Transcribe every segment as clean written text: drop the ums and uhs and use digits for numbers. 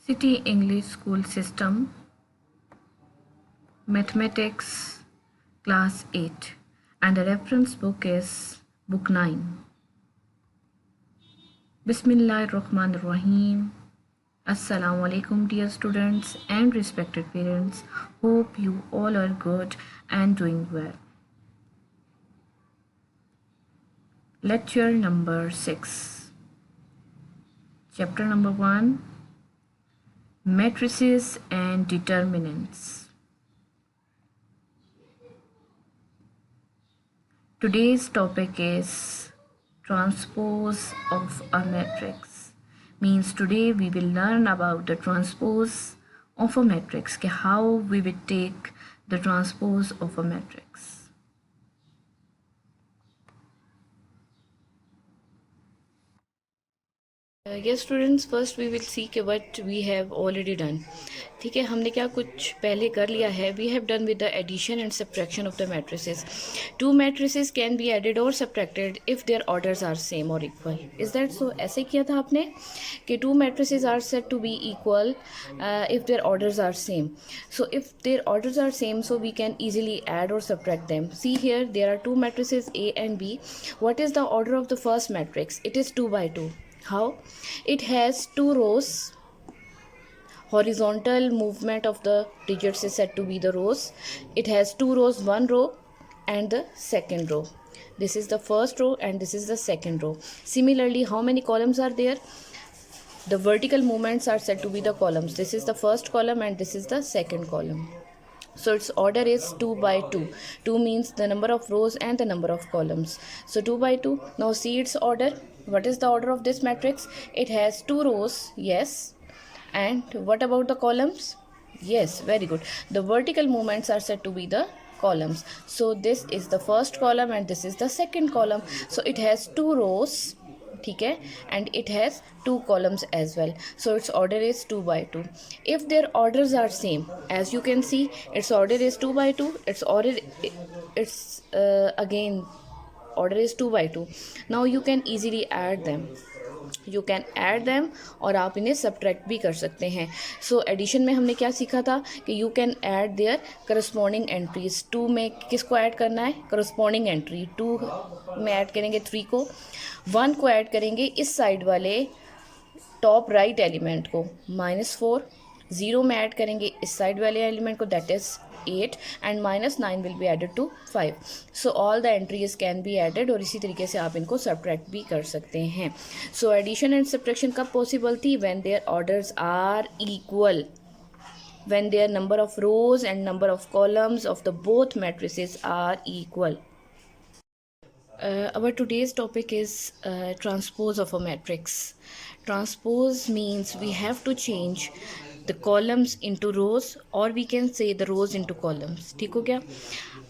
City English School System, Mathematics, Class 8, and the reference book is Book 9. Bismillahirrahmanirrahim. Assalamu alaikum, dear students and respected parents. Hope you all are good and doing well. Lecture number 6. Chapter number 1. Matrices and determinants. Today's topic is transpose of a matrix. Means today we will learn about the transpose of a matrix, how we will take the transpose of a matrix. Yes students, first we will see कि what we have already done. ठीक है, हमने क्या कुछ पहले कर लिया है. We have done with the addition and subtraction of the matrices. Two matrices can be added or subtracted if their orders are same or equal. Is that so? ऐसे किया था आपने कि two matrices are said to be equal if their orders are same. So if their orders are same, so we can easily add or subtract them. See here, there are two matrices A and B. What is the order of the first matrix? It is 2 by 2. How? It has two rows. Horizontal movement of the digits is said to be the rows. It has two rows, one row and the second row. This is the first row and this is the second row. Similarly, how many columns are there? The vertical movements are said to be the columns. This is the first column and this is the second column. So its order is 2 by 2. 2 means the number of rows and the number of columns. So 2 by 2. Now see its order. What is the order of this matrix? It has two rows. Yes. And what about the columns? Yes, very good. The vertical movements are said to be the columns. So this is the first column and this is the second column. So it has two rows. Okay, and it has two columns as well. So its order is 2 by 2. If their orders are same, as you can see, its order is 2 by 2. Its again order is 2 by 2. Now you can easily add them. You can add them और आप इन्हें subtract भी कर सकते हैं. So addition में हमने क्या सीखा था कि you can add their corresponding entries. 2 में किसको ऐड करना है? Corresponding entry. 2 में ऐड करेंगे 3 को. 1 को ऐड करेंगे इस साइड वाले टॉप राइट एलिमेंट को, -4. 0 में ऐड करेंगे इस साइड वाले एलिमेंट को, that is 8 and -9 will be added to 5. So all the entries can be added और इसी तरीके से आप इनको subtract भी कर सकते हैं. So addition and subtraction कब possible थी? When their orders are equal, when their number of rows and number of columns of the both matrices are equal. Our today's topic is transpose of a matrix. Transpose means we have to change the columns into rows or we can say the rows into columns. ठीक हो गया?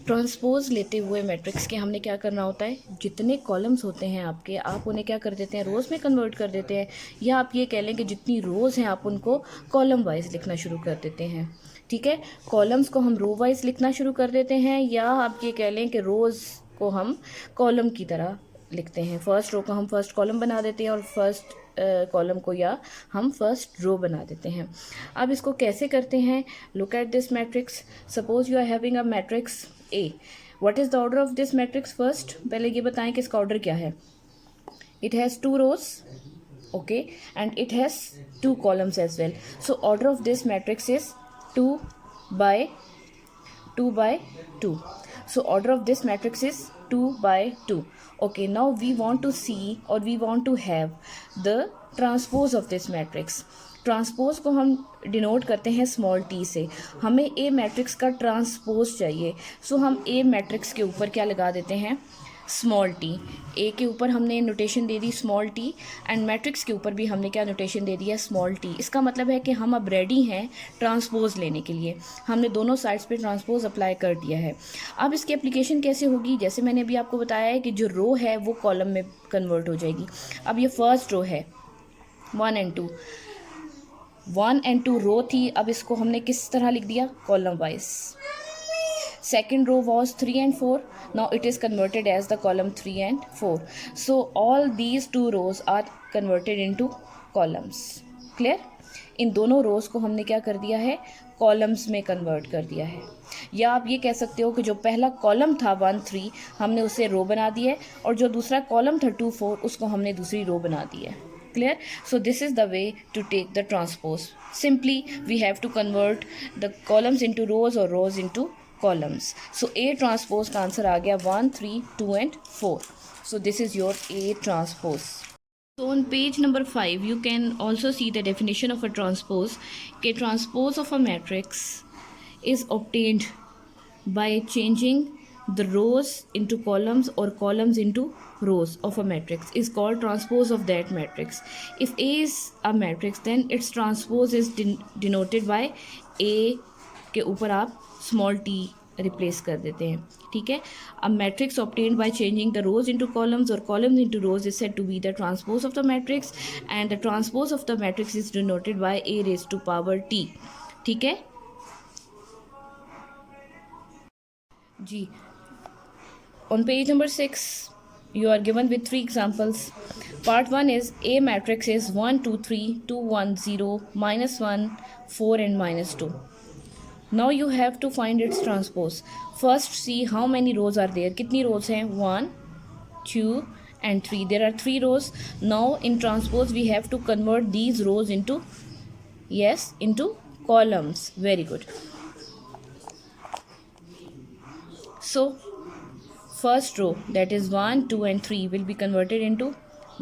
Transpose लेते हुए matrix के हमने क्या करना होता है, जितने कॉलम्स होते हैं आपके, आप उन्हें क्या कर देते हैं, रोज़ में कन्वर्ट कर देते हैं. या आप ये कह लें कि जितनी रोज़ हैं आप उनको कॉलम वाइज लिखना शुरू कर देते हैं. ठीक है, कॉलम्स को हम रो वाइज लिखना शुरू कर देते हैं, या आप ये कह लें कि रोज़ को हम कॉलम की तरह लिखते हैं. फर्स्ट रो को हम फर्स्ट कॉलम बना देते हैं और फर्स्ट कॉलम को या हम फर्स्ट रो बना देते हैं. अब इसको कैसे करते हैं? Look at this matrix. Suppose you are having a matrix A. What is the order of this matrix? First पहले ये बताएं कि इसका ऑर्डर क्या है. It has 2 rows, okay, and it has 2 columns as well. So order of this matrix is 2 by 2. So order of this matrix is 2 by 2. Okay, now we want to see or we want to have the transpose of this matrix. Transpose को हम denote करते हैं small T से. हमें ए matrix का transpose चाहिए. सो हम ए matrix के ऊपर क्या लगा देते हैं? Small T. ए के ऊपर हमने notation they the small T and matrix के ऊपर भी हमने क्या नोटेशन दे दिया? Small T. इसका मतलब है कि हम अब रेडी हैं ट्रांसपोज लेने के लिए. हमने दोनों साइड्स पे ट्रांसपोज अप्लाई कर दिया है. अब इसकी एप्लीकेशन कैसे होगी? जैसे मैंने अभी आपको बताया है कि जो रो है वो कॉलम में कन्वर्ट हो जाएगी. अब ये फर्स्ट रो है 1 and 2. 1 and 2 रो थी, अब इसको हमने किस तरह लिख दिया? Column wise. Second row was 3 and 4. Now it is converted as the column 3 and 4. So all these 2 rows are converted into columns. Clear? इन दोनों रोज़ को हमने क्या कर दिया है, कॉलम्स में कन्वर्ट कर दिया है। या आप ये कह सकते हो कि जो पहला कॉलम था 1 3 हमने उसे रो बना दिया है, और जो दूसरा कॉलम था 2 4 उसको हमने दूसरी रो बना दी है। Clear? So this is the way to take the transpose. Simply we have to convert the columns into rows और rows into columns. So A transpose का आंसर आ गया 1 3 2 and 4। So this is your A transpose. So on page number 5, you can also see the definition of a transpose. A transpose of a matrix is obtained by changing the rows into columns or columns into rows of a matrix is called transpose of that matrix. If A is a matrix, then its transpose is denoted by A के ऊपर आप small t replace कर देते हैं, ठीक है। A matrix obtained by changing the rows into columns और columns into rows is said to be the transpose of the matrix, and the transpose of the matrix is denoted by A raise to power T, ठीक है जी। On page number 6, you are given with 3 examples. Part 1 is A matrix is 1 2 3 2 1 0 -1 4 and -2. Now you have to find its transpose. First see how many rows are there. कितनी rows हैं? 1 2 and 3. There are 3 rows. Now in transpose we have to convert these rows into columns. Very good. So first row, that is 1 2 and 3, will be converted into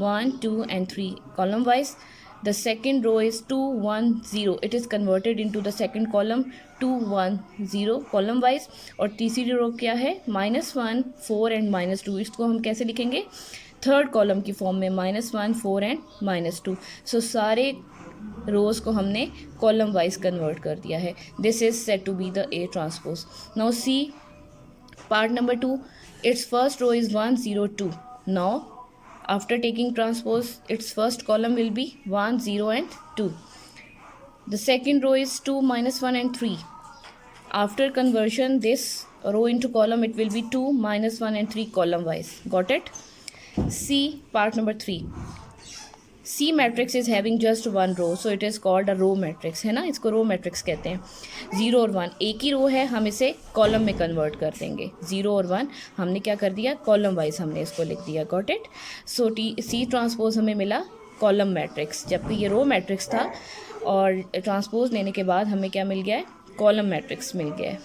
1 2 and 3 column wise. The second row is 2 1 0, it is converted into the second column 2 1 0 column wise. और तीसरी रो क्या है? -1 4 and -2. इसको हम कैसे लिखेंगे? Third column की form में, -1 4 and -2. सो सारे रोज़ को हमने कॉलम वाइज कन्वर्ट कर दिया है. This is said to be the A transpose. Now see part number 2, its first row is 1 0 2. Now after taking transpose, its first column will be 1 0 and 2. The second row is 2 -1 and 3. After conversion, this row into column, it will be 2 -1 and 3 column wise. Got it? See part number 3. C matrix is having just 1 row, so it is called a row matrix, है ना, इसको row matrix कहते हैं. 0 और 1 एक ही रो है, हम इसे कॉलम में कन्वर्ट कर देंगे. 0 और 1 हमने क्या कर दिया? कॉलम वाइज हमने इसको लिख दिया. Got it? So C transpose हमें मिला कॉलम मैट्रिक्स, जबकि ये रो मैट्रिक्स था, और ट्रांसपोज लेने के बाद हमें क्या मिल गया है? कॉलम मैट्रिक्स मिल गया है.